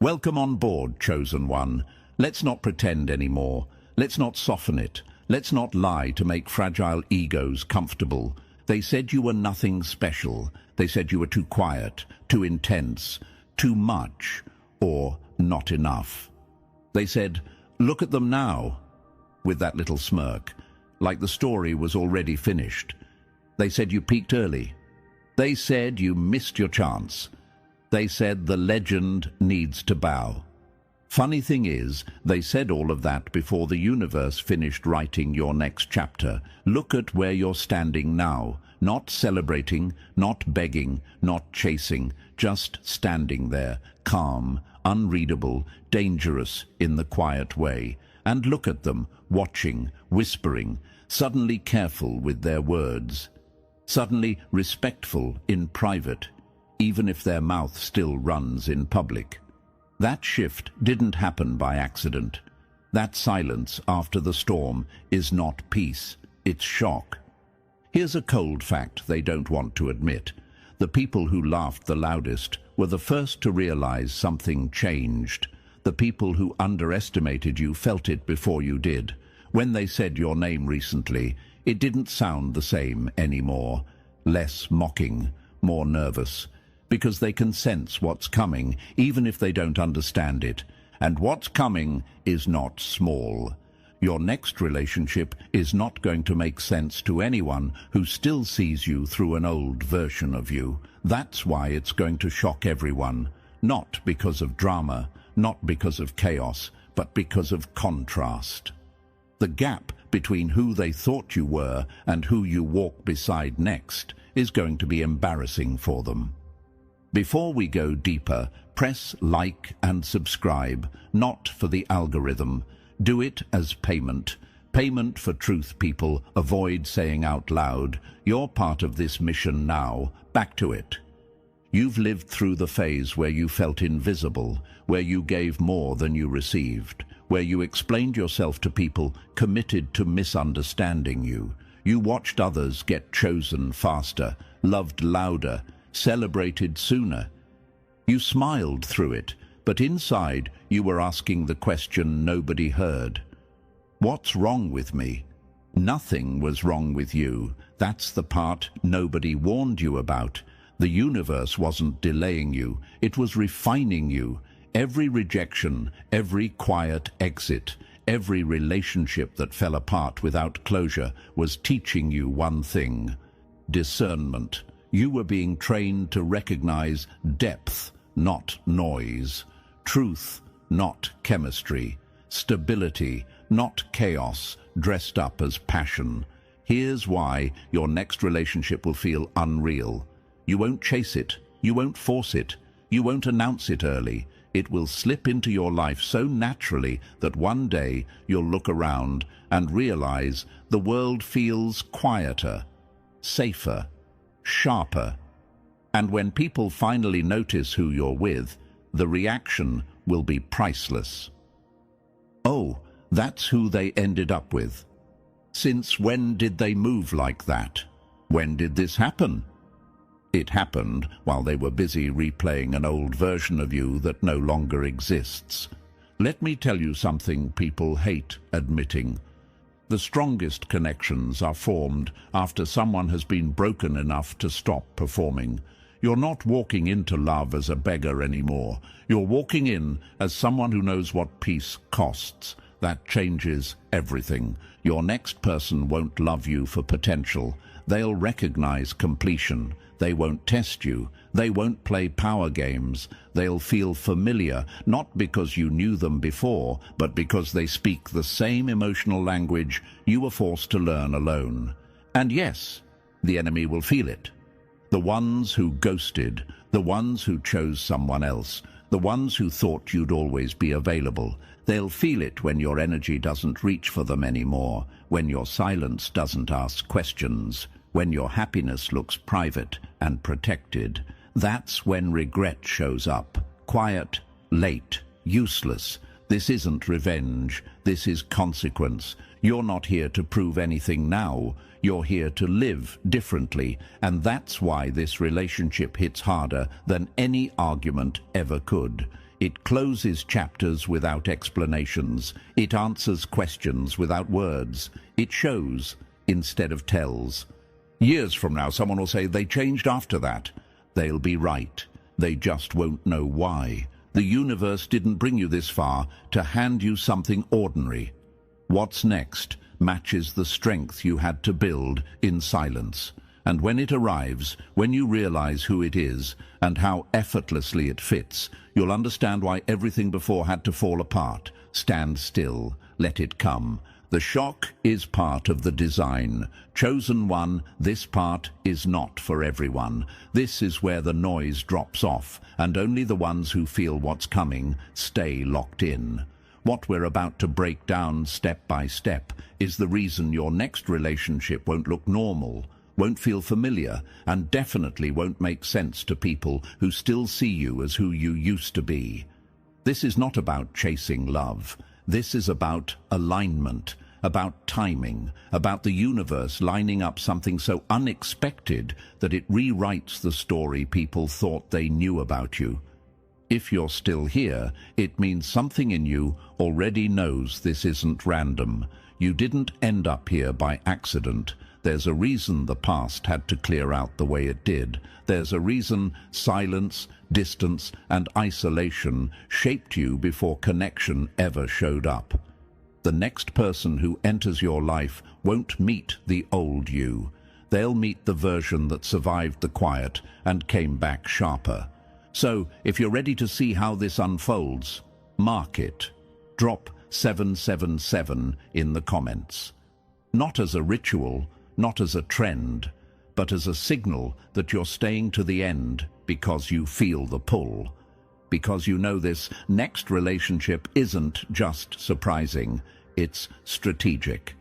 Welcome on board, chosen one. Let's not pretend anymore. Let's not soften it. Let's not lie to make fragile egos comfortable. They said you were nothing special. They said you were too quiet, too intense, too much, or not enough. They said, "Look at them now," with that little smirk, like the story was already finished. They said you peaked early. They said you missed your chance. They said the legend needs to bow. Funny thing is, they said all of that before the universe finished writing your next chapter. Look at where you're standing now, not celebrating, not begging, not chasing, just standing there, calm, unreadable, dangerous in the quiet way. And look at them, watching, whispering, suddenly careful with their words, suddenly respectful in private, even if their mouth still runs in public. That shift didn't happen by accident. That silence after the storm is not peace, it's shock. Here's a cold fact they don't want to admit. The people who laughed the loudest were the first to realize something changed. The people who underestimated you felt it before you did. When they said your name recently, it didn't sound the same anymore. Less mocking, more nervous. Because they can sense what's coming, even if they don't understand it. And what's coming is not small. Your next relationship is not going to make sense to anyone who still sees you through an old version of you. That's why it's going to shock everyone. Not because of drama, not because of chaos, but because of contrast. The gap between who they thought you were and who you walk beside next is going to be embarrassing for them. Before we go deeper, press like and subscribe, not for the algorithm. Do it as payment. Payment for truth, people. Avoid saying out loud, "You're part of this mission now. Back to it." You've lived through the phase where you felt invisible, where you gave more than you received, where you explained yourself to people committed to misunderstanding you. You watched others get chosen faster, loved louder, celebrated sooner. You smiled through it, but inside you were asking the question nobody heard. What's wrong with me? Nothing was wrong with you. That's the part nobody warned you about. The universe wasn't delaying you, it was refining you. Every rejection, every quiet exit, every relationship that fell apart without closure was teaching you one thing: discernment. You were being trained to recognize depth, not noise, truth, not chemistry, stability, not chaos, dressed up as passion. Here's why your next relationship will feel unreal. You won't chase it, you won't force it, you won't announce it early. It will slip into your life so naturally that one day you'll look around and realize the world feels quieter, safer, sharper. And when people finally notice who you're with, the reaction will be priceless. Oh, that's who they ended up with. Since when did they move like that? When did this happen? It happened while they were busy replaying an old version of you that no longer exists. Let me tell you something people hate admitting. The strongest connections are formed after someone has been broken enough to stop performing. You're not walking into love as a beggar anymore. You're walking in as someone who knows what peace costs. That changes everything. Your next person won't love you for potential. They'll recognize completion. They won't test you. They won't play power games. They'll feel familiar, not because you knew them before, but because they speak the same emotional language you were forced to learn alone. And yes, the enemy will feel it. The ones who ghosted, the ones who chose someone else, the ones who thought you'd always be available. They'll feel it when your energy doesn't reach for them anymore, when your silence doesn't ask questions, when your happiness looks private and protected. That's when regret shows up. Quiet, late, useless. This isn't revenge. This is consequence. You're not here to prove anything now. You're here to live differently. And that's why this relationship hits harder than any argument ever could. It closes chapters without explanations. It answers questions without words. It shows instead of tells. Years from now, someone will say they changed after that. They'll be right. They just won't know why. The universe didn't bring you this far to hand you something ordinary. What's next matches the strength you had to build in silence. And when it arrives, when you realize who it is and how effortlessly it fits, you'll understand why everything before had to fall apart. Stand still. Let it come. The shock is part of the design. Chosen one, this part is not for everyone. This is where the noise drops off, and only the ones who feel what's coming stay locked in. What we're about to break down step by step is the reason your next relationship won't look normal, won't feel familiar, and definitely won't make sense to people who still see you as who you used to be. This is not about chasing love. This is about alignment, about timing, about the universe lining up something so unexpected that it rewrites the story people thought they knew about you. If you're still here, it means something in you already knows this isn't random. You didn't end up here by accident. There's a reason the past had to clear out the way it did. There's a reason silence, distance, and isolation shaped you before connection ever showed up. The next person who enters your life won't meet the old you. They'll meet the version that survived the quiet and came back sharper. So, if you're ready to see how this unfolds, mark it. Drop 777 in the comments. Not as a ritual, not as a trend, but as a signal that you're staying to the end because you feel the pull. Because you know this next relationship isn't just surprising, it's strategic.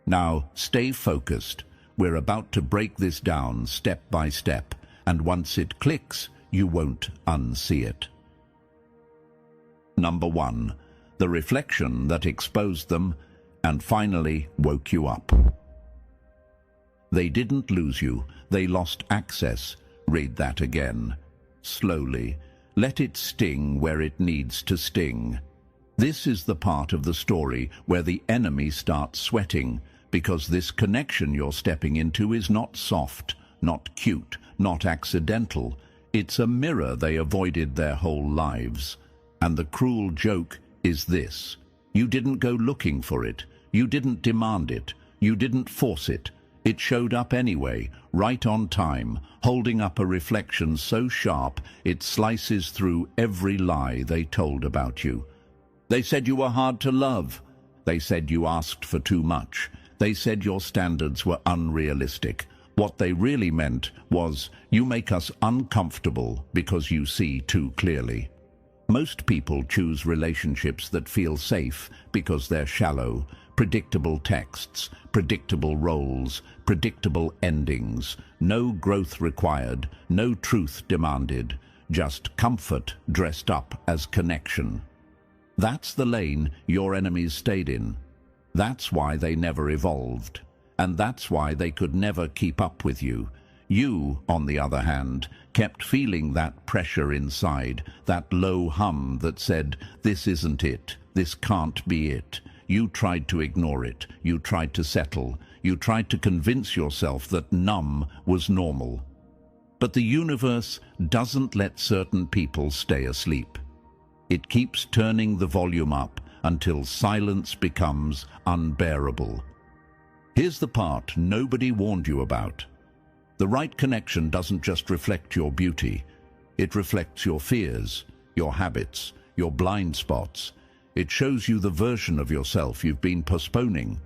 Now, stay focused. We're about to break this down step by step, and once it clicks, you won't unsee it. Number 1. The reflection that exposed them and finally woke you up. They didn't lose you, they lost access. Read that again. Slowly. Let it sting where it needs to sting. This is the part of the story where the enemy starts sweating, because this connection you're stepping into is not soft, not cute, not accidental. It's a mirror they avoided their whole lives. And the cruel joke is this. You didn't go looking for it. You didn't demand it. You didn't force it. It showed up anyway, right on time, holding up a reflection so sharp it slices through every lie they told about you. They said you were hard to love. They said you asked for too much. They said your standards were unrealistic. What they really meant was, you make us uncomfortable because you see too clearly. Most people choose relationships that feel safe because they're shallow. Predictable texts, predictable roles, predictable endings. No growth required, no truth demanded. Just comfort dressed up as connection. That's the lane your enemies stayed in. That's why they never evolved. And that's why they could never keep up with you. You, on the other hand, kept feeling that pressure inside, that low hum that said, this isn't it, this can't be it. You tried to ignore it. You tried to settle. You tried to convince yourself that numb was normal. But the universe doesn't let certain people stay asleep. It keeps turning the volume up until silence becomes unbearable. Here's the part nobody warned you about. The right connection doesn't just reflect your beauty. It reflects your fears, your habits, your blind spots. It shows you the version of yourself you've been postponing.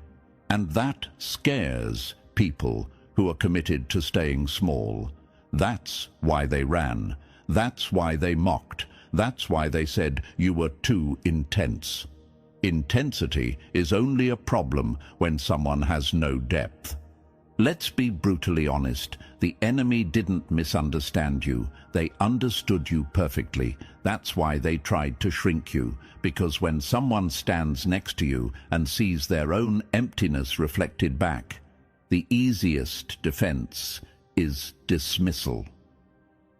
And that scares people who are committed to staying small. That's why they ran. That's why they mocked. That's why they said you were too intense. Intensity is only a problem when someone has no depth. Let's be brutally honest. The enemy didn't misunderstand you. They understood you perfectly. That's why they tried to shrink you. Because when someone stands next to you and sees their own emptiness reflected back, the easiest defense is dismissal.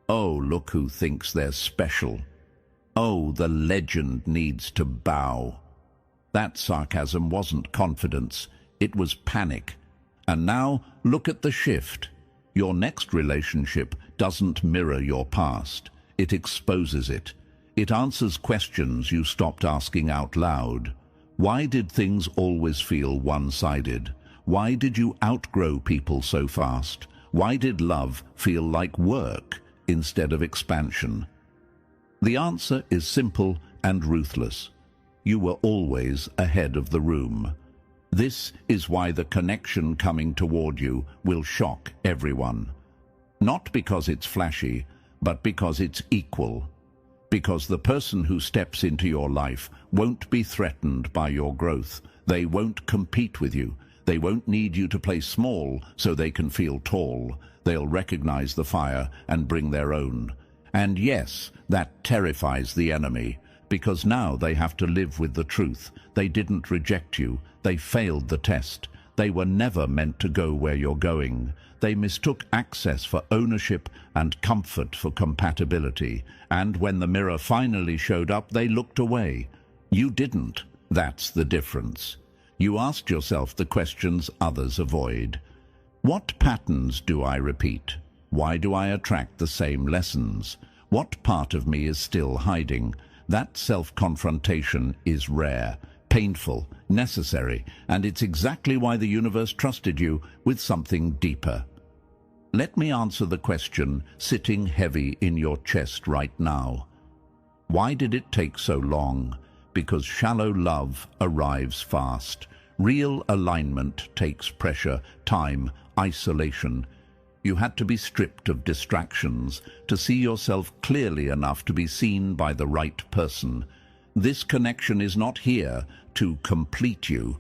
Oh, look who thinks they're special. Oh, the legend needs to bow. That sarcasm wasn't confidence, it was panic. And now, look at the shift. Your next relationship doesn't mirror your past. It exposes it. It answers questions you stopped asking out loud. Why did things always feel one-sided? Why did you outgrow people so fast? Why did love feel like work instead of expansion? The answer is simple and ruthless. You were always ahead of the room. This is why the connection coming toward you will shock everyone. Not because it's flashy, but because it's equal. Because the person who steps into your life won't be threatened by your growth. They won't compete with you. They won't need you to play small so they can feel tall. They'll recognize the fire and bring their own. And yes, that terrifies the enemy, because now they have to live with the truth. They didn't reject you. They failed the test. They were never meant to go where you're going. They mistook access for ownership and comfort for compatibility. And when the mirror finally showed up, they looked away. You didn't. That's the difference. You asked yourself the questions others avoid. What patterns do I repeat? Why do I attract the same lessons? What part of me is still hiding? That self-confrontation is rare, painful, necessary, and it's exactly why the universe trusted you with something deeper. Let me answer the question sitting heavy in your chest right now. Why did it take so long? Because shallow love arrives fast. Real alignment takes pressure, time, isolation. You had to be stripped of distractions to see yourself clearly enough to be seen by the right person. This connection is not here to complete you.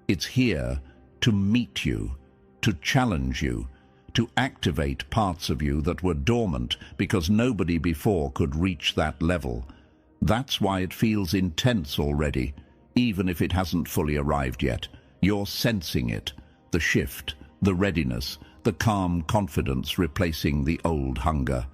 It's here to meet you, to challenge you, to activate parts of you that were dormant because nobody before could reach that level. That's why it feels intense already, even if it hasn't fully arrived yet. You're sensing it, the shift, the readiness, the calm confidence replacing the old hunger.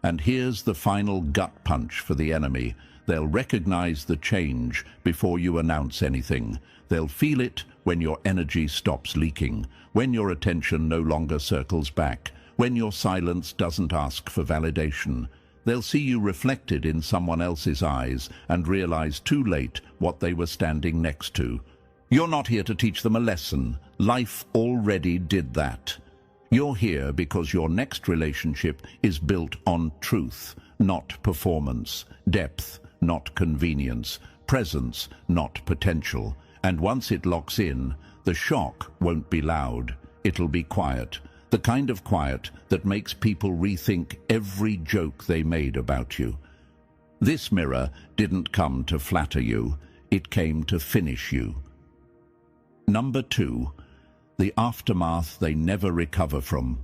And here's the final gut punch for the enemy. They'll recognize the change before you announce anything. They'll feel it when your energy stops leaking, when your attention no longer circles back, when your silence doesn't ask for validation. They'll see you reflected in someone else's eyes and realize too late what they were standing next to. You're not here to teach them a lesson. Life already did that. You're here because your next relationship is built on truth, not performance, depth, not convenience, presence, not potential. And once it locks in, the shock won't be loud. It'll be quiet. The kind of quiet that makes people rethink every joke they made about you. This mirror didn't come to flatter you. It came to finish you. Number 2. The aftermath they never recover from.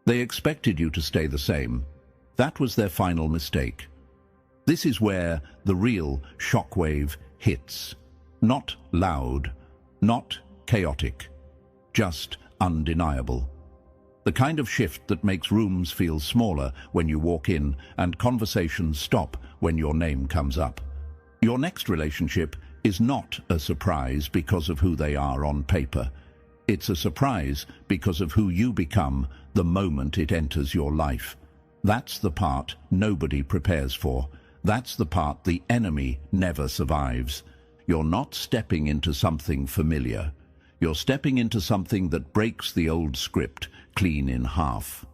They expected you to stay the same. That was their final mistake. This is where the real shockwave hits. Not loud, not chaotic, just undeniable. The kind of shift that makes rooms feel smaller when you walk in and conversations stop when your name comes up. Your next relationship is not a surprise because of who they are on paper. It's a surprise because of who you become the moment it enters your life. That's the part nobody prepares for. That's the part the enemy never survives. You're not stepping into something familiar. You're stepping into something that breaks the old script clean in half.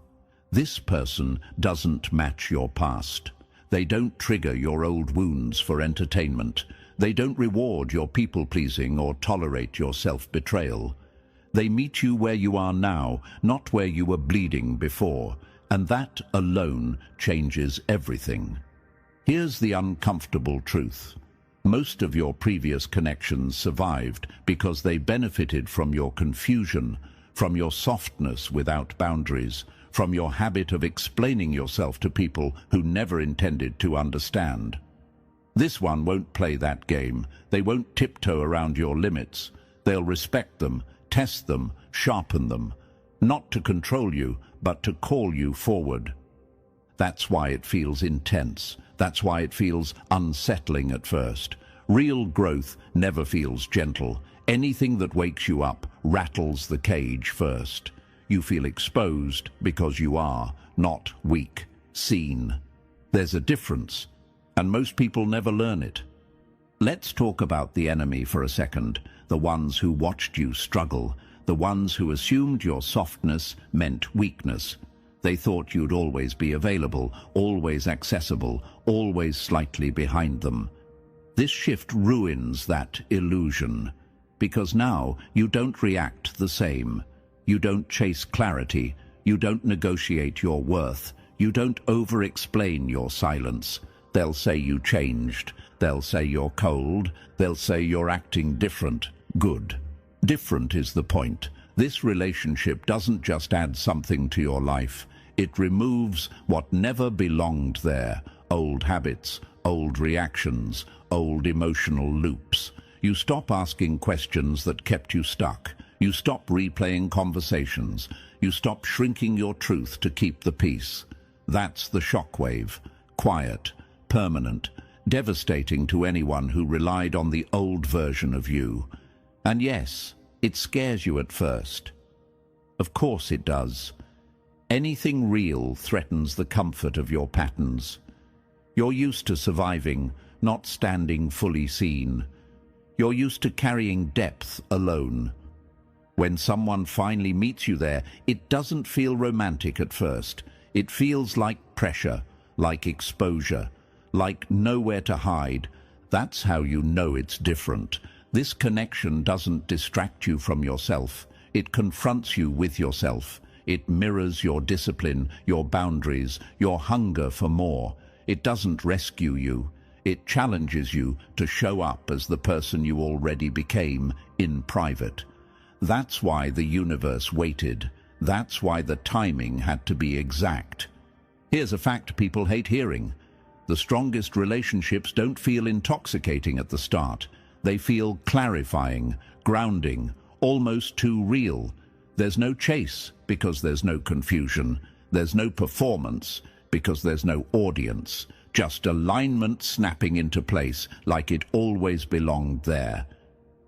This person doesn't match your past. They don't trigger your old wounds for entertainment. They don't reward your people-pleasing or tolerate your self-betrayal. They meet you where you are now, not where you were bleeding before, and that alone changes everything. Here's the uncomfortable truth. Most of your previous connections survived because they benefited from your confusion, from your softness without boundaries, from your habit of explaining yourself to people who never intended to understand. This one won't play that game. They won't tiptoe around your limits. They'll respect them, test them, sharpen them, not to control you, but to call you forward. That's why it feels intense. That's why it feels unsettling at first. Real growth never feels gentle. Anything that wakes you up rattles the cage first. You feel exposed because you are, not weak, seen. There's a difference, and most people never learn it. Let's talk about the enemy for a second, the ones who watched you struggle, the ones who assumed your softness meant weakness. They thought you'd always be available, always accessible, always slightly behind them. This shift ruins that illusion, because now you don't react the same. You don't chase clarity, you don't negotiate your worth, you don't over-explain your silence. They'll say you changed, they'll say you're cold, they'll say you're acting different. Good. Different is the point. This relationship doesn't just add something to your life, it removes what never belonged there. Old habits, old reactions, old emotional loops. You stop asking questions that kept you stuck. You stop replaying conversations. You stop shrinking your truth to keep the peace. That's the shockwave. Quiet, permanent, devastating to anyone who relied on the old version of you. And yes, it scares you at first. Of course it does. Anything real threatens the comfort of your patterns. You're used to surviving, not standing fully seen. You're used to carrying depth alone. When someone finally meets you there, it doesn't feel romantic at first. It feels like pressure, like exposure, like nowhere to hide. That's how you know it's different. This connection doesn't distract you from yourself. It confronts you with yourself. It mirrors your discipline, your boundaries, your hunger for more. It doesn't rescue you. It challenges you to show up as the person you already became in private. That's why the universe waited. That's why the timing had to be exact. Here's a fact people hate hearing. The strongest relationships don't feel intoxicating at the start. They feel clarifying, grounding, almost too real. There's no chase because there's no confusion. There's no performance because there's no audience. Just alignment snapping into place like it always belonged there.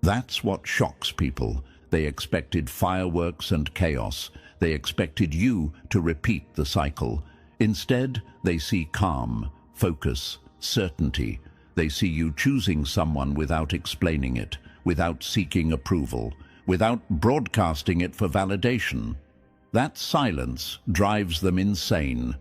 That's what shocks people. They expected fireworks and chaos. They expected you to repeat the cycle. Instead, they see calm, focus, certainty. They see you choosing someone without explaining it, without seeking approval, without broadcasting it for validation. That silence drives them insane,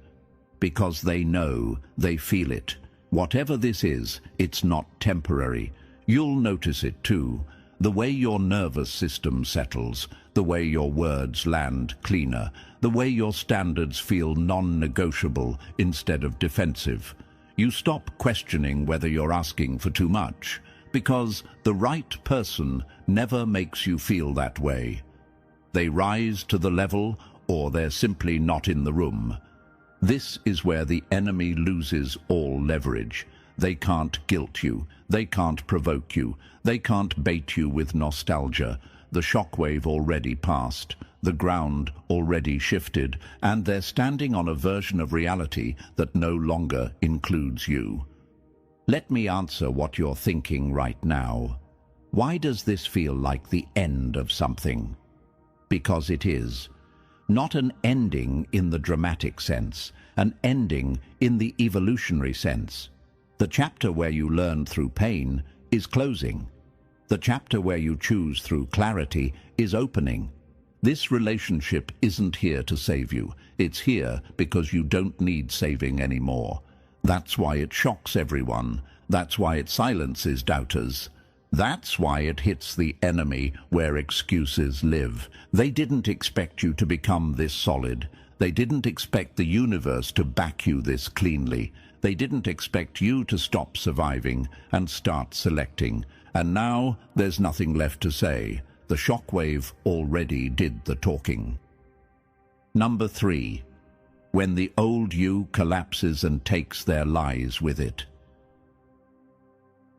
because they know, they feel it. Whatever this is, it's not temporary. You'll notice it too. The way your nervous system settles, the way your words land cleaner, the way your standards feel non-negotiable instead of defensive. You stop questioning whether you're asking for too much, because the right person never makes you feel that way. They rise to the level, or they're simply not in the room. This is where the enemy loses all leverage. They can't guilt you. They can't provoke you. They can't bait you with nostalgia. The shockwave already passed. The ground already shifted, and they're standing on a version of reality that no longer includes you. Let me answer what you're thinking right now. Why does this feel like the end of something? Because it is. Not an ending in the dramatic sense, an ending in the evolutionary sense. The chapter where you learn through pain is closing. The chapter where you choose through clarity is opening. This relationship isn't here to save you. It's here because you don't need saving anymore. That's why it shocks everyone. That's why it silences doubters. That's why it hits the enemy where excuses live. They didn't expect you to become this solid. They didn't expect the universe to back you this cleanly. They didn't expect you to stop surviving and start selecting. And now there's nothing left to say. The shockwave already did the talking. Number 3. When the old you collapses and takes their lies with it.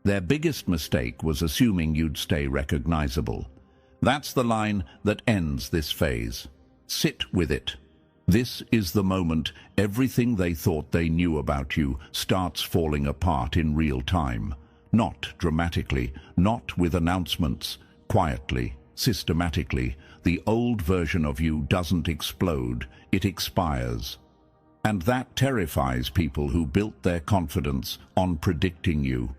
Their biggest mistake was assuming you'd stay recognizable. That's the line that ends this phase. Sit with it. This is the moment everything they thought they knew about you starts falling apart in real time. Not dramatically, not with announcements, quietly, systematically. The old version of you doesn't explode, it expires. And that terrifies people who built their confidence on predicting you.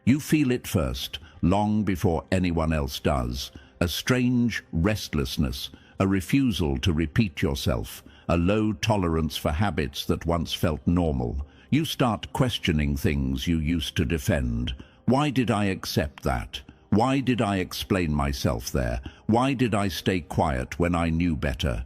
You feel it first, long before anyone else does. A strange restlessness, a refusal to repeat yourself, a low tolerance for habits that once felt normal. You start questioning things you used to defend. Why did I accept that? Why did I explain myself there? Why did I stay quiet when I knew better?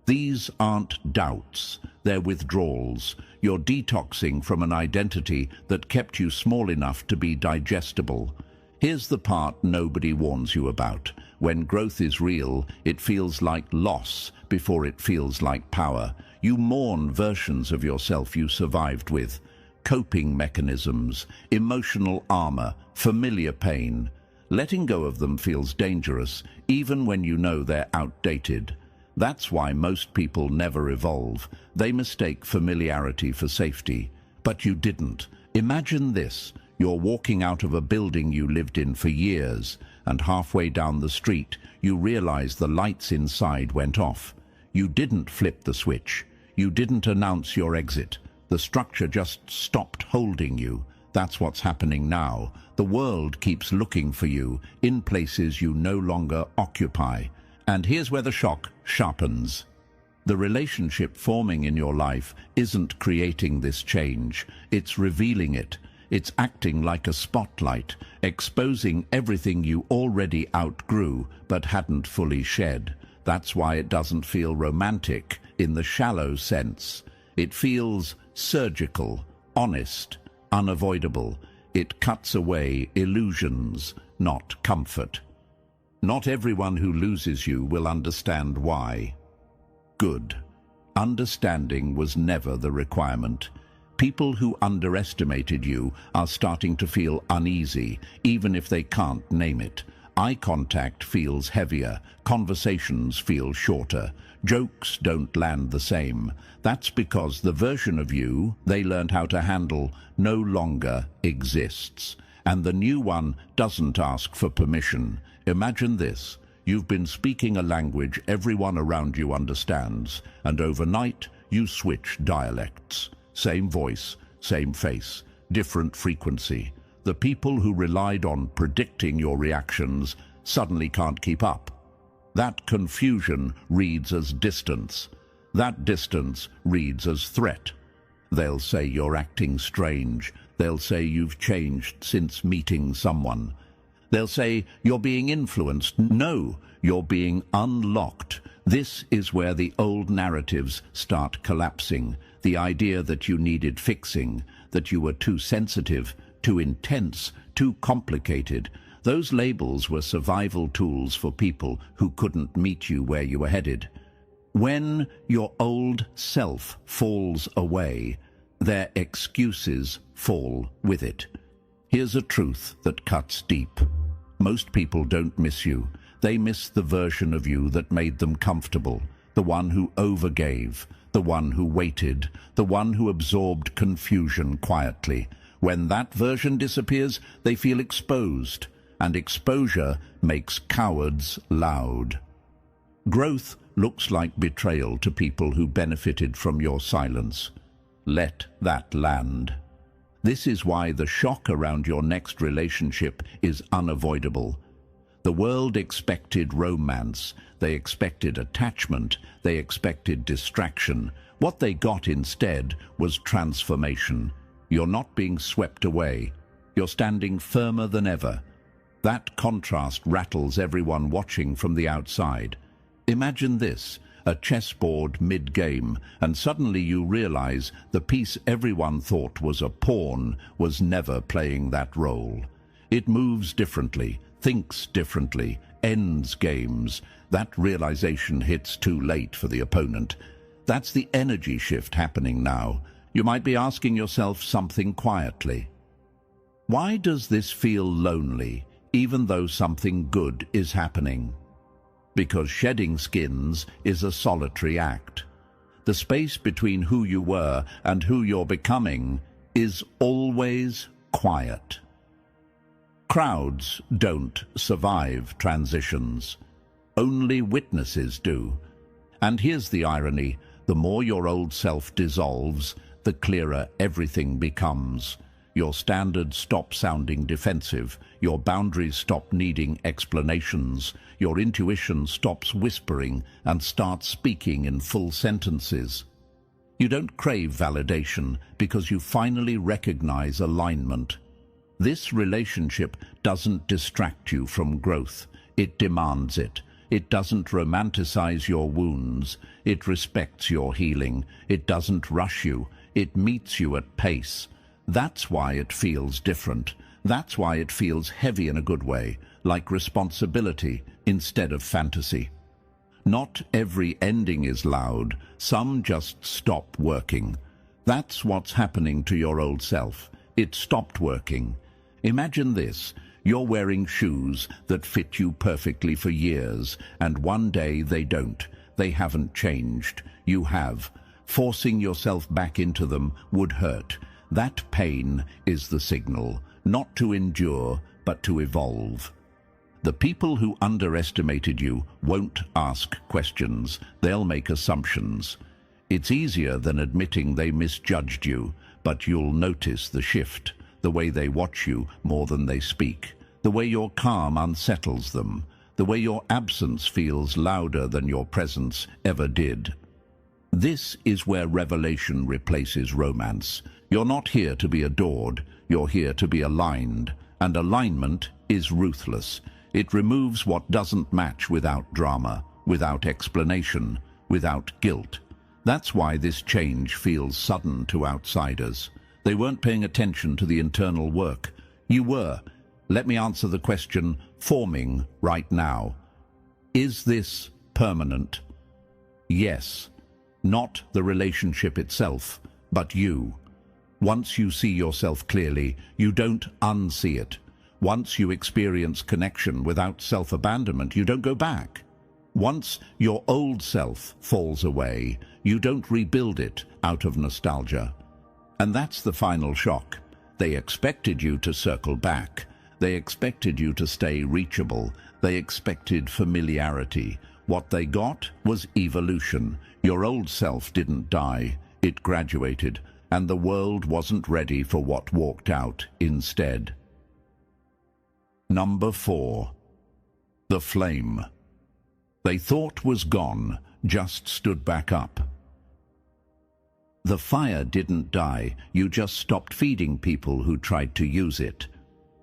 These aren't doubts, they're withdrawals. You're detoxing from an identity that kept you small enough to be digestible. Here's the part nobody warns you about. When growth is real, it feels like loss before it feels like power. You mourn versions of yourself you survived with. Coping mechanisms, emotional armor, familiar pain. Letting go of them feels dangerous, even when you know they're outdated. That's why most people never evolve. They mistake familiarity for safety. But you didn't. Imagine this. You're walking out of a building you lived in for years, and halfway down the street, you realize the lights inside went off. You didn't flip the switch. You didn't announce your exit. The structure just stopped holding you. That's what's happening now. The world keeps looking for you in places you no longer occupy. And here's where the shock sharpens. The relationship forming in your life isn't creating this change. It's revealing it. It's acting like a spotlight, exposing everything you already outgrew but hadn't fully shed. That's why it doesn't feel romantic in the shallow sense. It feels surgical, honest, unavoidable. It cuts away illusions, not comfort. Not everyone who loses you will understand why. Good. Understanding was never the requirement. People who underestimated you are starting to feel uneasy, even if they can't name it. Eye contact feels heavier, conversations feel shorter, jokes don't land the same. That's because the version of you they learned how to handle no longer exists. And the new one doesn't ask for permission. Imagine this. You've been speaking a language everyone around you understands, and overnight you switch dialects. Same voice, same face, different frequency. The people who relied on predicting your reactions suddenly can't keep up. That confusion reads as distance. That distance reads as threat. They'll say you're acting strange. They'll say you've changed since meeting someone. They'll say you're being influenced. No, you're being unlocked. This is where the old narratives start collapsing. The idea that you needed fixing, that you were too sensitive, too intense, too complicated. Those labels were survival tools for people who couldn't meet you where you were headed. When your old self falls away, their excuses fall with it. Here's a truth that cuts deep. Most people don't miss you. They miss the version of you that made them comfortable, the one who overgave, the one who waited, the one who absorbed confusion quietly. When that version disappears, they feel exposed, and exposure makes cowards loud. Growth looks like betrayal to people who benefited from your silence. Let that land. This is why the shock around your next relationship is unavoidable. The world expected romance, they expected attachment, they expected distraction. What they got instead was transformation. You're not being swept away. You're standing firmer than ever. That contrast rattles everyone watching from the outside. Imagine this, a chessboard mid-game, and suddenly you realize the piece everyone thought was a pawn was never playing that role. It moves differently, thinks differently, ends games. That realization hits too late for the opponent. That's the energy shift happening now. You might be asking yourself something quietly. Why does this feel lonely, even though something good is happening? Because shedding skins is a solitary act. The space between who you were and who you're becoming is always quiet. Crowds don't survive transitions. Only witnesses do. And here's the irony: the more your old self dissolves, the clearer everything becomes. Your standards stop sounding defensive, your boundaries stop needing explanations, your intuition stops whispering and starts speaking in full sentences. You don't crave validation because you finally recognize alignment. This relationship doesn't distract you from growth, it demands it. It doesn't romanticize your wounds, it respects your healing. It doesn't rush you, it meets you at pace. That's why it feels different. That's why it feels heavy in a good way, like responsibility instead of fantasy. Not every ending is loud, some just stop working. That's what's happening to your old self. It stopped working. Imagine this: you're wearing shoes that fit you perfectly for years, and one day they don't. They haven't changed. You have. Forcing yourself back into them would hurt. That pain is the signal, not to endure, but to evolve. The people who underestimated you won't ask questions. They'll make assumptions. It's easier than admitting they misjudged you, but you'll notice the shift. The way they watch you more than they speak, the way your calm unsettles them, the way your absence feels louder than your presence ever did. This is where revelation replaces romance. You're not here to be adored, you're here to be aligned, and alignment is ruthless. It removes what doesn't match without drama, without explanation, without guilt. That's why this change feels sudden to outsiders. They weren't paying attention to the internal work. You were. Let me answer the question, forming right now. Is this permanent? Yes. Not the relationship itself, but you. Once you see yourself clearly, you don't unsee it. Once you experience connection without self-abandonment, you don't go back. Once your old self falls away, you don't rebuild it out of nostalgia. And that's the final shock. They expected you to circle back. They expected you to stay reachable. They expected familiarity. What they got was evolution. Your old self didn't die. It graduated, and the world wasn't ready for what walked out instead. Number 4. The flame. They thought was gone, just stood back up. The fire didn't die, you just stopped feeding people who tried to use it.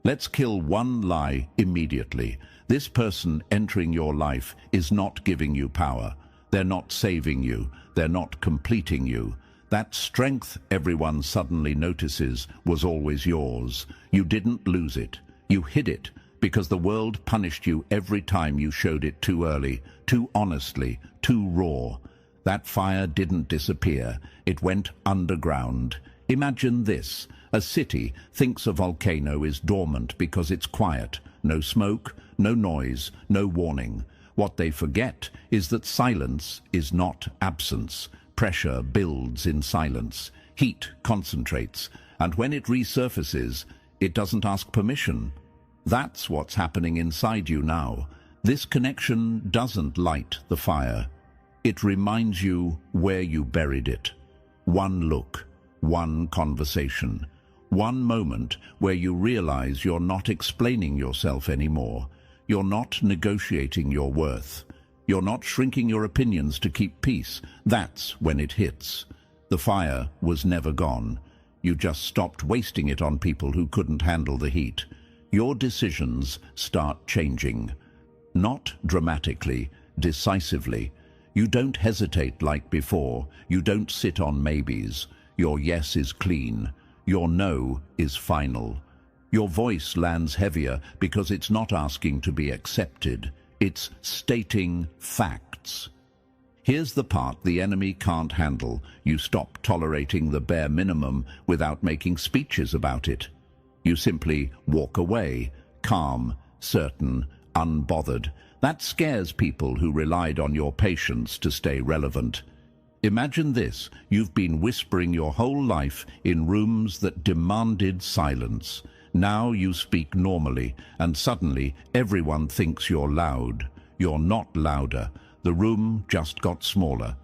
Let's kill one lie immediately. This person entering your life is not giving you power. They're not saving you. They're not completing you. That strength everyone suddenly notices was always yours. You didn't lose it. You hid it because the world punished you every time you showed it too early, too honestly, too raw. That fire didn't disappear. It went underground. Imagine this. A city thinks a volcano is dormant because it's quiet. No smoke, no noise, no warning. What they forget is that silence is not absence. Pressure builds in silence. Heat concentrates. And when it resurfaces, it doesn't ask permission. That's what's happening inside you now. This connection doesn't light the fire. It reminds you where you buried it. One look, one conversation, one moment where you realize you're not explaining yourself anymore. You're not negotiating your worth. You're not shrinking your opinions to keep peace. That's when it hits. The fire was never gone. You just stopped wasting it on people who couldn't handle the heat. Your decisions start changing. Not dramatically, decisively. You don't hesitate like before. You don't sit on maybes. Your yes is clean. Your no is final. Your voice lands heavier because it's not asking to be accepted. It's stating facts. Here's the part the enemy can't handle. You stop tolerating the bare minimum without making speeches about it. You simply walk away, calm, certain, unbothered. That scares people who relied on your patience to stay relevant. Imagine this: you've been whispering your whole life in rooms that demanded silence. Now you speak normally, and suddenly everyone thinks you're loud. You're not louder. The room just got smaller.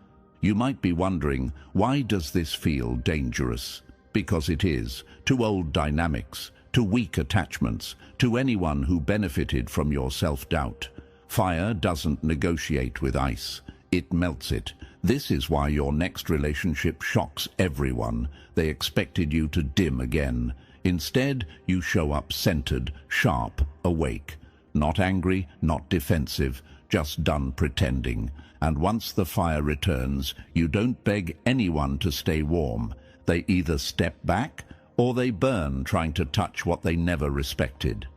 You might be wondering, why does this feel dangerous? Because it is, to old dynamics, to weak attachments, to anyone who benefited from your self-doubt. Fire doesn't negotiate with ice. It melts it. This is why your next relationship shocks everyone. They expected you to dim again. Instead, you show up centered, sharp, awake. Not angry, not defensive, just done pretending. And once the fire returns, you don't beg anyone to stay warm. They either step back or they burn trying to touch what they never respected.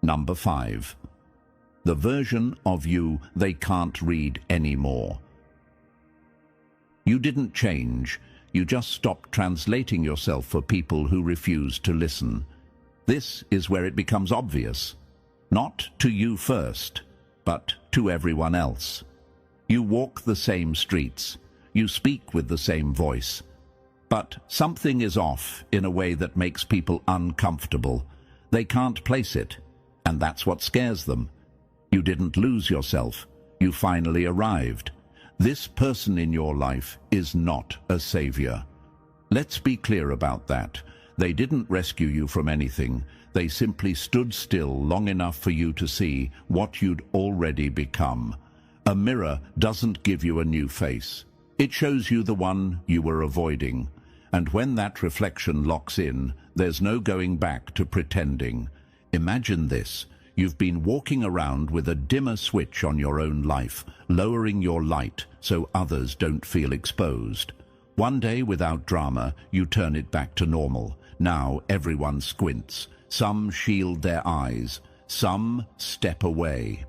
Number 5. The version of you they can't read anymore. You didn't change. You just stopped translating yourself for people who refuse to listen. This is where it becomes obvious. Not to you first, but to everyone else. You walk the same streets. You speak with the same voice. But something is off in a way that makes people uncomfortable. They can't place it, and that's what scares them. You didn't lose yourself. You finally arrived. This person in your life is not a savior. Let's be clear about that. They didn't rescue you from anything. They simply stood still long enough for you to see what you'd already become. A mirror doesn't give you a new face. It shows you the one you were avoiding. And when that reflection locks in, there's no going back to pretending. Imagine this. You've been walking around with a dimmer switch on your own life, lowering your light so others don't feel exposed. One day, without drama, you turn it back to normal. Now everyone squints. Some shield their eyes. Some step away.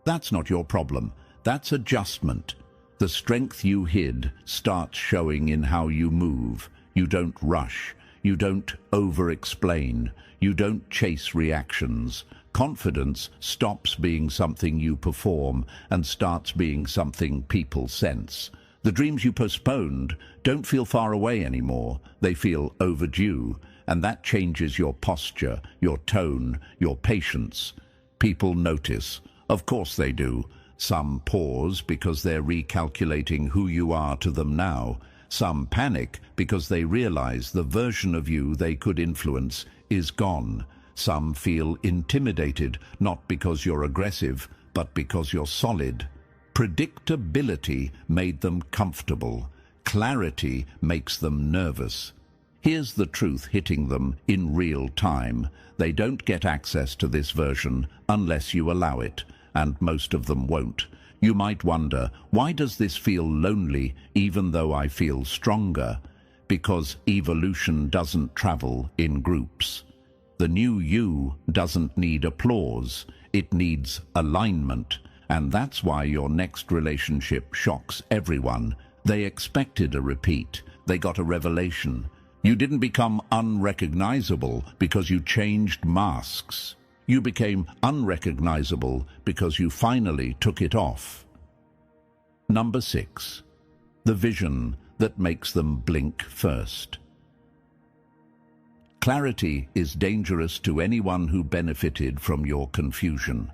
That's not your problem. That's adjustment. The strength you hid starts showing in how you move. You don't rush. You don't over-explain. You don't chase reactions. Confidence stops being something you perform and starts being something people sense. The dreams you postponed don't feel far away anymore. They feel overdue, and that changes your posture, your tone, your patience. People notice. Of course they do. Some pause because they're recalculating who you are to them now. Some panic because they realize the version of you they could influence is gone. Some feel intimidated, not because you're aggressive, but because you're solid. Predictability made them comfortable. Clarity makes them nervous. Here's the truth hitting them in real time. They don't get access to this version unless you allow it, and most of them won't. You might wonder, why does this feel lonely even though I feel stronger? Because evolution doesn't travel in groups. The new you doesn't need applause. It needs alignment. And that's why your next relationship shocks everyone. They expected a repeat. They got a revelation. You didn't become unrecognizable because you changed masks. You became unrecognizable because you finally took it off. Number 6. The vision that makes them blink first. Clarity is dangerous to anyone who benefited from your confusion.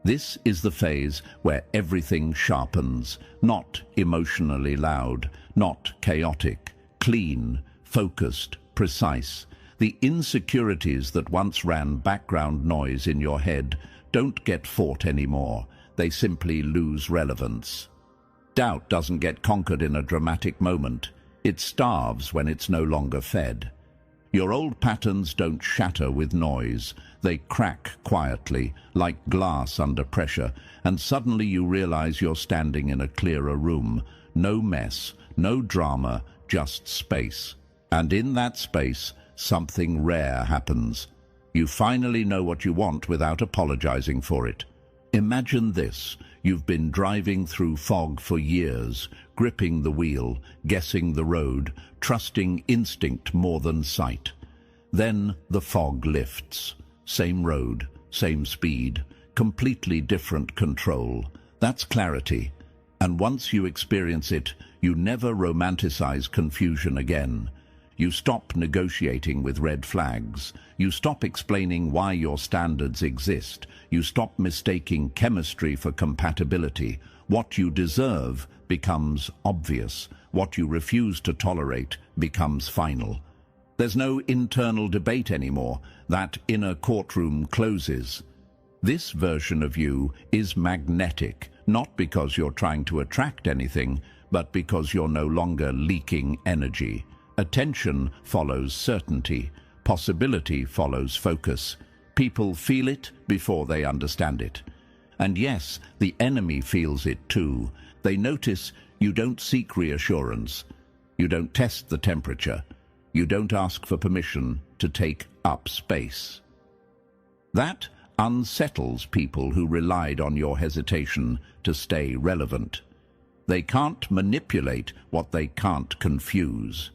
This is the phase where everything sharpens, not emotionally loud, not chaotic, clean, focused, precise. The insecurities that once ran background noise in your head don't get fought anymore. They simply lose relevance. Doubt doesn't get conquered in a dramatic moment. It starves when it's no longer fed. Your old patterns don't shatter with noise. They crack quietly, like glass under pressure, and suddenly you realize you're standing in a clearer room. No mess, no drama, just space. And in that space, something rare happens. You finally know what you want without apologizing for it. Imagine this. You've been driving through fog for years, gripping the wheel, guessing the road, trusting instinct more than sight. Then the fog lifts. Same road, same speed, completely different control. That's clarity. And once you experience it, you never romanticize confusion again. You stop negotiating with red flags. You stop explaining why your standards exist. You stop mistaking chemistry for compatibility. What you deserve becomes obvious. What you refuse to tolerate becomes final. There's no internal debate anymore. That inner courtroom closes. This version of you is magnetic, not because you're trying to attract anything, but because you're no longer leaking energy. Attention follows certainty. Possibility follows focus. People feel it before they understand it. And yes, the enemy feels it too. They notice you don't seek reassurance. You don't test the temperature. You don't ask for permission to take up space. That unsettles people who relied on your hesitation to stay relevant. They can't manipulate what they can't confuse.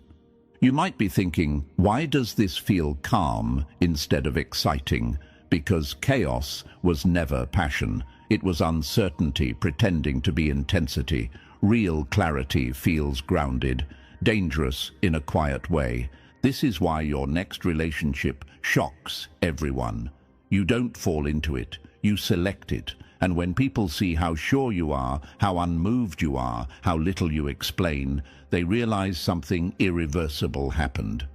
You might be thinking, why does this feel calm instead of exciting? Because chaos was never passion. It was uncertainty pretending to be intensity. Real clarity feels grounded, dangerous in a quiet way. This is why your next relationship shocks everyone. You don't fall into it, you select it. And when people see how sure you are, how unmoved you are, how little you explain, they realize something irreversible happened.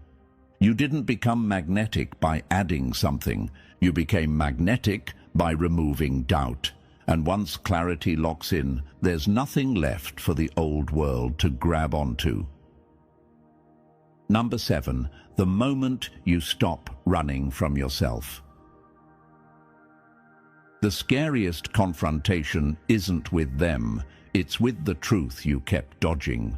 You didn't become magnetic by adding something. You became magnetic by removing doubt. And once clarity locks in, there's nothing left for the old world to grab onto. Number 7, the moment you stop running from yourself. The scariest confrontation isn't with them, it's with the truth you kept dodging.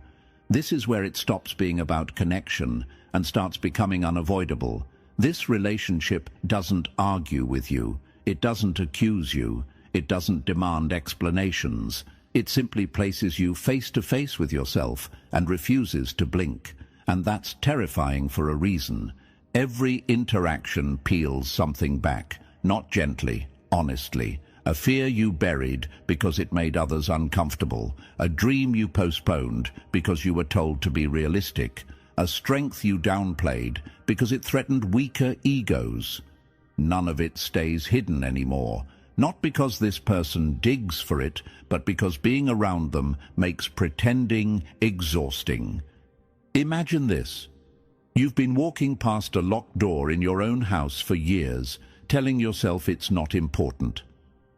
This is where it stops being about connection and starts becoming unavoidable. This relationship doesn't argue with you, it doesn't accuse you, it doesn't demand explanations. It simply places you face to face with yourself and refuses to blink. And that's terrifying for a reason. Every interaction peels something back, not gently, honestly. A fear you buried because it made others uncomfortable. A dream you postponed because you were told to be realistic. A strength you downplayed because it threatened weaker egos. None of it stays hidden anymore. Not because this person digs for it, but because being around them makes pretending exhausting. Imagine this. You've been walking past a locked door in your own house for years, telling yourself it's not important.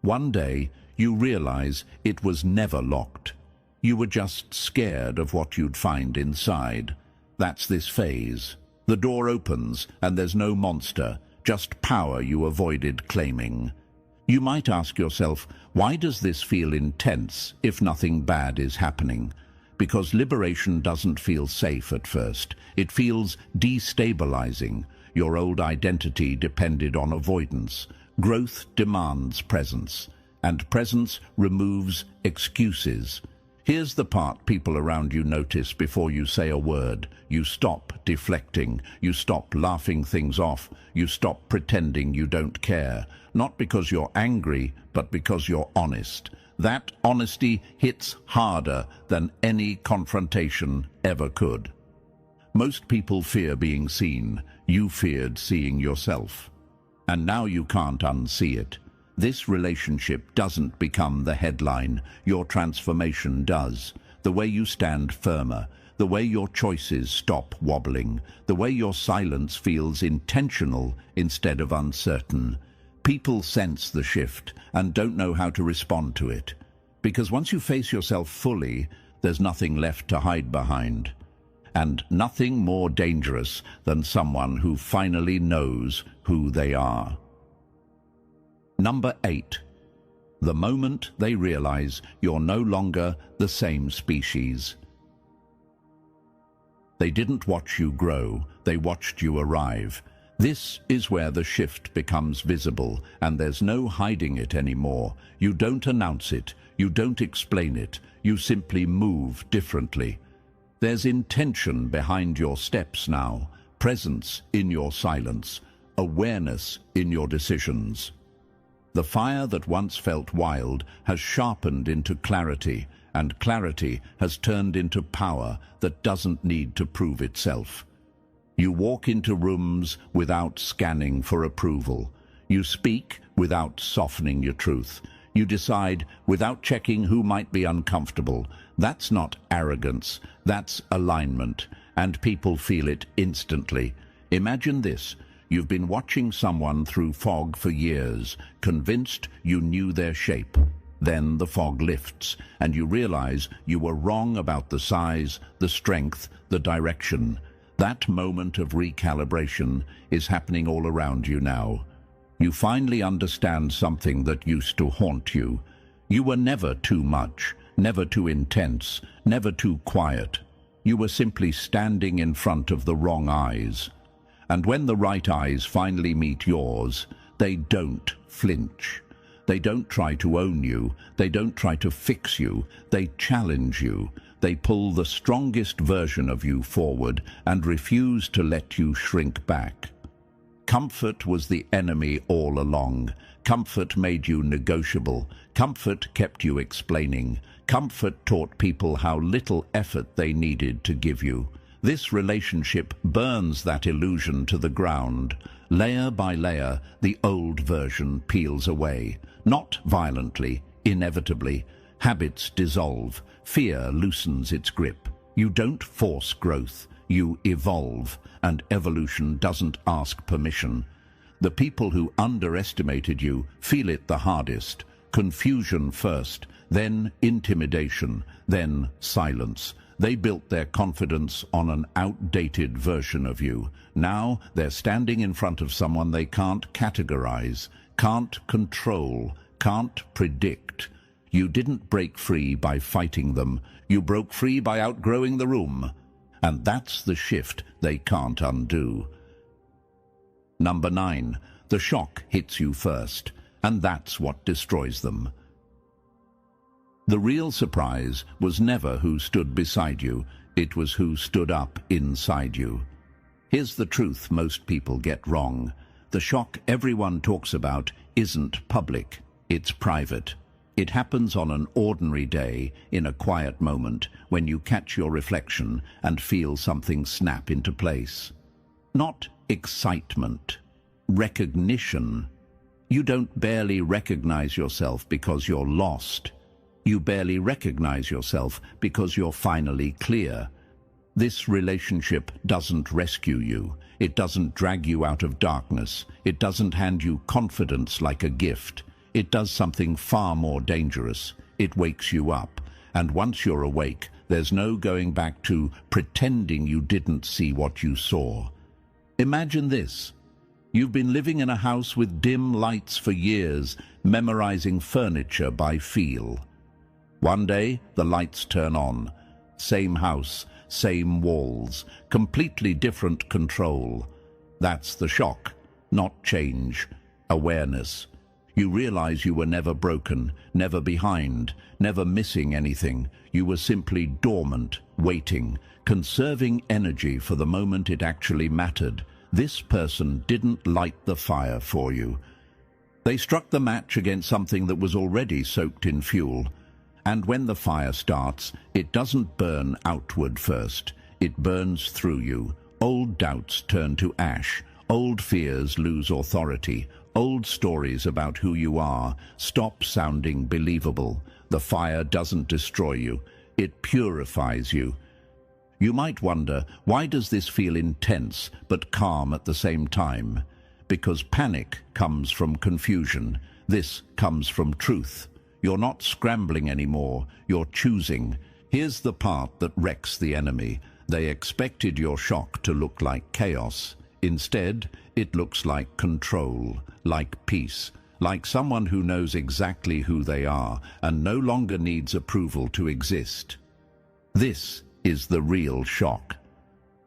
One day, you realize it was never locked. You were just scared of what you'd find inside. That's this phase. The door opens and there's no monster, just power you avoided claiming. You might ask yourself, why does this feel intense if nothing bad is happening? Because liberation doesn't feel safe at first. It feels destabilizing. Your old identity depended on avoidance. Growth demands presence, and presence removes excuses. Here's the part people around you notice before you say a word. You stop deflecting. You stop laughing things off. You stop pretending you don't care. Not because you're angry, but because you're honest. That honesty hits harder than any confrontation ever could. Most people fear being seen. You feared seeing yourself. And now you can't unsee it. This relationship doesn't become the headline. Your transformation does. The way you stand firmer. The way your choices stop wobbling. The way your silence feels intentional instead of uncertain. People sense the shift and don't know how to respond to it. Because once you face yourself fully, there's nothing left to hide behind. And nothing more dangerous than someone who finally knows who they are. Number 8. The moment they realize you're no longer the same species. They didn't watch you grow, they watched you arrive. This is where the shift becomes visible, and there's no hiding it anymore. You don't announce it, you don't explain it, you simply move differently. There's intention behind your steps now, presence in your silence, awareness in your decisions. The fire that once felt wild has sharpened into clarity, and clarity has turned into power that doesn't need to prove itself. You walk into rooms without scanning for approval. You speak without softening your truth. You decide without checking who might be uncomfortable. That's not arrogance, that's alignment, and people feel it instantly. Imagine this. You've been watching someone through fog for years, convinced you knew their shape. Then the fog lifts, and you realize you were wrong about the size, the strength, the direction. That moment of recalibration is happening all around you now. You finally understand something that used to haunt you. You were never too much, never too intense, never too quiet. You were simply standing in front of the wrong eyes. And when the right eyes finally meet yours, they don't flinch. They don't try to own you. They don't try to fix you. They challenge you. They pull the strongest version of you forward and refuse to let you shrink back. Comfort was the enemy all along. Comfort made you negotiable. Comfort kept you explaining. Comfort taught people how little effort they needed to give you. This relationship burns that illusion to the ground. Layer by layer, the old version peels away. Not violently, inevitably. Habits dissolve. Fear loosens its grip. You don't force growth. You evolve, and evolution doesn't ask permission. The people who underestimated you feel it the hardest. Confusion first, then intimidation, then silence. They built their confidence on an outdated version of you. Now they're standing in front of someone they can't categorize, can't control, can't predict. You didn't break free by fighting them. You broke free by outgrowing the room. And that's the shift they can't undo. Number 9. The shock hits you first, and that's what destroys them. The real surprise was never who stood beside you, it was who stood up inside you. Here's the truth most people get wrong. The shock everyone talks about isn't public, it's private. It happens on an ordinary day, in a quiet moment, when you catch your reflection and feel something snap into place. Not excitement, recognition. You don't barely recognize yourself because you're lost. You barely recognize yourself because you're finally clear. This relationship doesn't rescue you. It doesn't drag you out of darkness. It doesn't hand you confidence like a gift. It does something far more dangerous. It wakes you up. And once you're awake, there's no going back to pretending you didn't see what you saw. Imagine this. You've been living in a house with dim lights for years, memorizing furniture by feel. One day, the lights turn on. Same house, same walls, completely different control. That's the shock, not change, awareness. You realize you were never broken, never behind, never missing anything. You were simply dormant, waiting, conserving energy for the moment it actually mattered. This person didn't light the fire for you. They struck the match against something that was already soaked in fuel. And when the fire starts, it doesn't burn outward first. It burns through you. Old doubts turn to ash. Old fears lose authority. Old stories about who you are stop sounding believable. The fire doesn't destroy you. It purifies you. You might wonder, why does this feel intense but calm at the same time? Because panic comes from confusion. This comes from truth. You're not scrambling anymore. You're choosing. Here's the part that wrecks the enemy. They expected your shock to look like chaos. Instead, it looks like control, like peace, like someone who knows exactly who they are and no longer needs approval to exist. This is the real shock.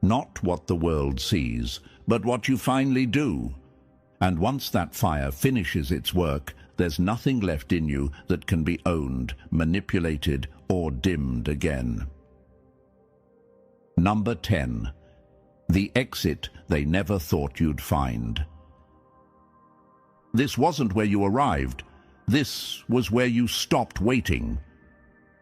Not what the world sees, but what you finally do. And once that fire finishes its work, there's nothing left in you that can be owned, manipulated, or dimmed again. Number 10. The exit they never thought you'd find. This wasn't where you arrived. This was where you stopped waiting.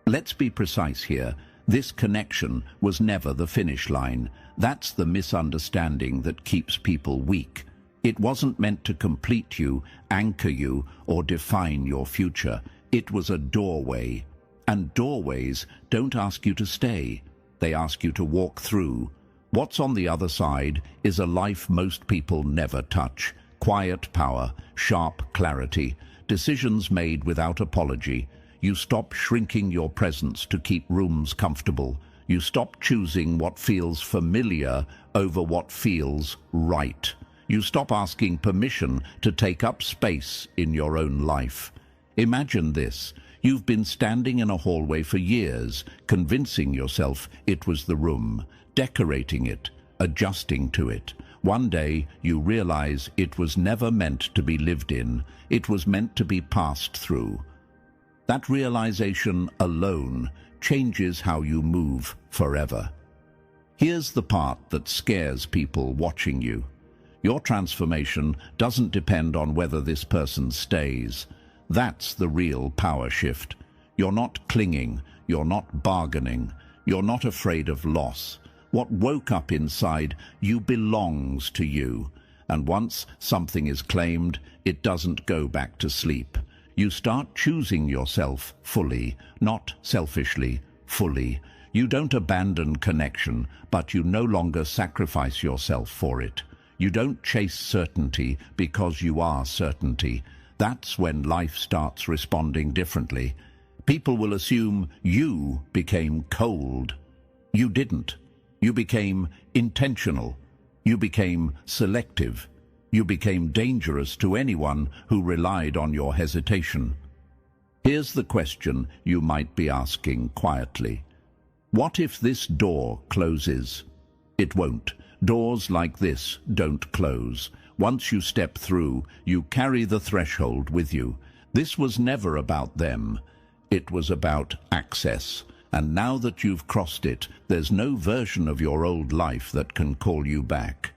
Let's be precise here. This connection was never the finish line. That's the misunderstanding that keeps people weak. It wasn't meant to complete you, anchor you, or define your future. It was a doorway. And doorways don't ask you to stay. They ask you to walk through. What's on the other side is a life most people never touch. Quiet power, sharp clarity, decisions made without apology. You stop shrinking your presence to keep rooms comfortable. You stop choosing what feels familiar over what feels right. You stop asking permission to take up space in your own life. Imagine this. You've been standing in a hallway for years, convincing yourself it was the room, decorating it, adjusting to it. One day, you realize it was never meant to be lived in. It was meant to be passed through. That realization alone changes how you move forever. Here's the part that scares people watching you. Your transformation doesn't depend on whether this person stays. That's the real power shift. You're not clinging, you're not bargaining, you're not afraid of loss. What woke up inside you belongs to you. And once something is claimed, it doesn't go back to sleep. You start choosing yourself fully, not selfishly, fully. You don't abandon connection, but you no longer sacrifice yourself for it. You don't chase certainty because you are certainty. That's when life starts responding differently. People will assume you became cold. You didn't. You became intentional. You became selective. You became dangerous to anyone who relied on your hesitation. Here's the question you might be asking quietly. What if this door closes? It won't. Doors like this don't close. Once you step through, you carry the threshold with you. This was never about them. It was about access. And now that you've crossed it, there's no version of your old life that can call you back.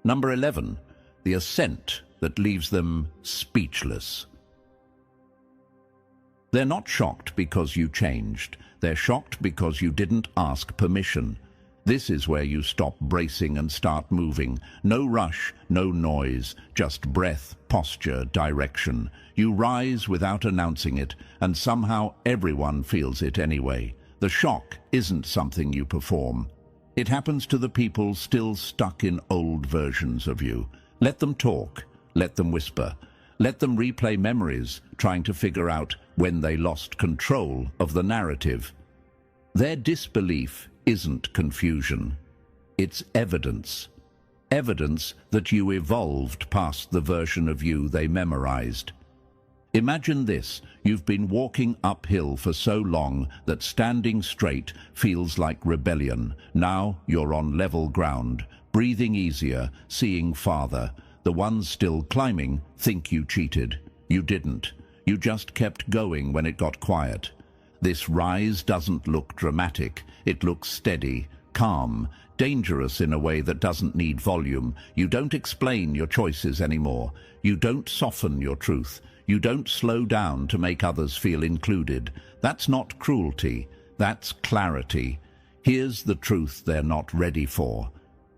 Number 11, the ascent that leaves them speechless. They're not shocked because you changed. They're shocked because you didn't ask permission. This is where you stop bracing and start moving. No rush, no noise, just breath, posture, direction. You rise without announcing it, and somehow everyone feels it anyway. The shock isn't something you perform. It happens to the people still stuck in old versions of you. Let them talk. Let them whisper. Let them replay memories, trying to figure out when they lost control of the narrative. Their disbelief isn't confusion. It's evidence. Evidence that you evolved past the version of you they memorized. Imagine this. You've been walking uphill for so long that standing straight feels like rebellion. Now you're on level ground, breathing easier, seeing farther. The ones still climbing think you cheated. You didn't. You just kept going when it got quiet. This rise doesn't look dramatic. It looks steady, calm, dangerous in a way that doesn't need volume. You don't explain your choices anymore. You don't soften your truth. You don't slow down to make others feel included. That's not cruelty. That's clarity. Here's the truth they're not ready for.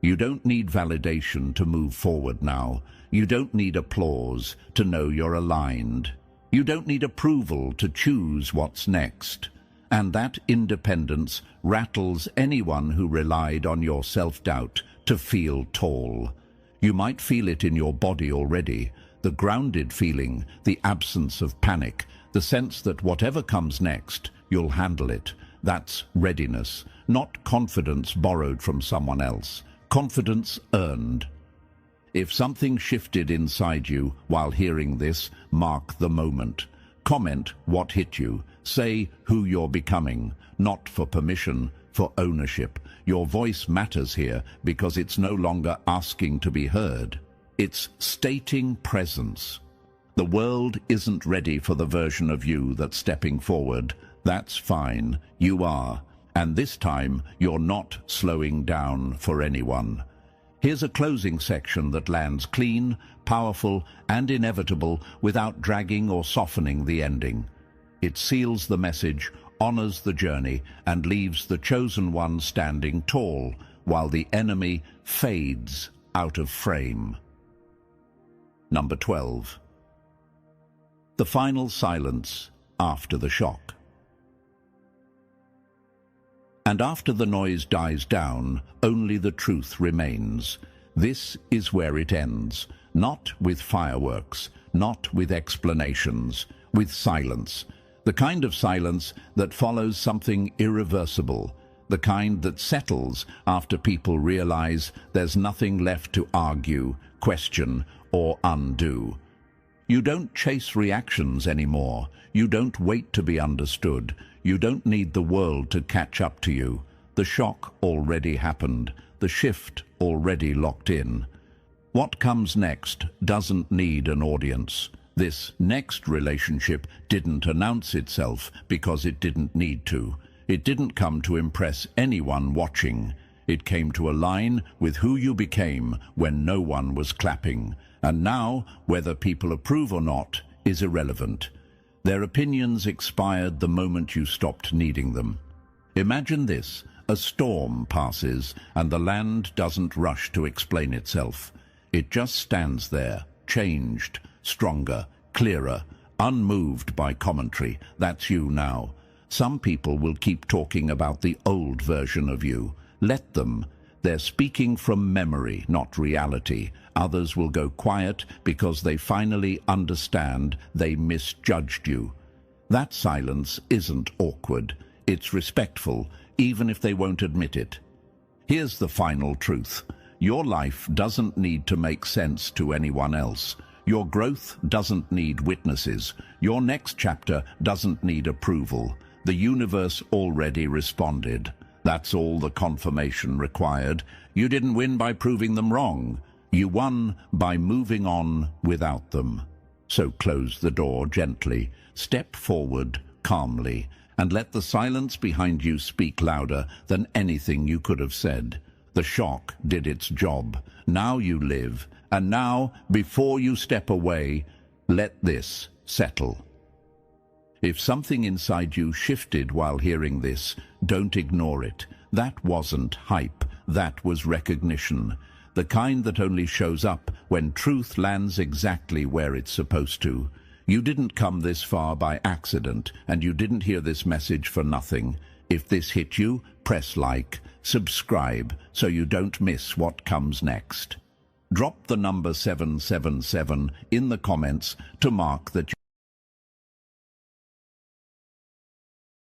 You don't need validation to move forward now. You don't need applause to know you're aligned. You don't need approval to choose what's next. And that independence rattles anyone who relied on your self-doubt to feel tall. You might feel it in your body already. The grounded feeling, the absence of panic, the sense that whatever comes next, you'll handle it. That's readiness, not confidence borrowed from someone else. Confidence earned. If something shifted inside you while hearing this, mark the moment. Comment what hit you. Say who you're becoming, not for permission, for ownership. Your voice matters here because it's no longer asking to be heard. It's stating presence. The world isn't ready for the version of you that's stepping forward. That's fine. You are. And this time, you're not slowing down for anyone. Here's a closing section that lands clean, powerful, and inevitable without dragging or softening the ending. It seals the message, honors the journey, and leaves the chosen one standing tall, while the enemy fades out of frame. Number 12. The final silence after the shock. And after the noise dies down, only the truth remains. This is where it ends, not with fireworks, not with explanations, with silence. The kind of silence that follows something irreversible, the kind that settles after people realize there's nothing left to argue, question, or undo. You don't chase reactions anymore. You don't wait to be understood. You don't need the world to catch up to you. The shock already happened. The shift already locked in. What comes next doesn't need an audience. This next relationship didn't announce itself because it didn't need to. It didn't come to impress anyone watching. It came to align with who you became when no one was clapping. And now, whether people approve or not, is irrelevant. Their opinions expired the moment you stopped needing them. Imagine this: a storm passes and the land doesn't rush to explain itself. It just stands there, changed, stronger, clearer, unmoved by commentary. That's you now. Some people will keep talking about the old version of you. Let them. They're speaking from memory, not reality. Others will go quiet because they finally understand they misjudged you. That silence isn't awkward. It's respectful, even if they won't admit it. Here's the final truth. Your life doesn't need to make sense to anyone else. Your growth doesn't need witnesses. Your next chapter doesn't need approval. The universe already responded. That's all the confirmation required. You didn't win by proving them wrong. You won by moving on without them. So close the door gently, step forward calmly, and let the silence behind you speak louder than anything you could have said. The shock did its job. Now you live, and now, before you step away, let this settle. If something inside you shifted while hearing this, don't ignore it. That wasn't hype, that was recognition. The kind that only shows up when truth lands exactly where it's supposed to. You didn't come this far by accident, and you didn't hear this message for nothing. If this hit you, press like, subscribe, so you don't miss what comes next. Drop the number 777 in the comments to mark that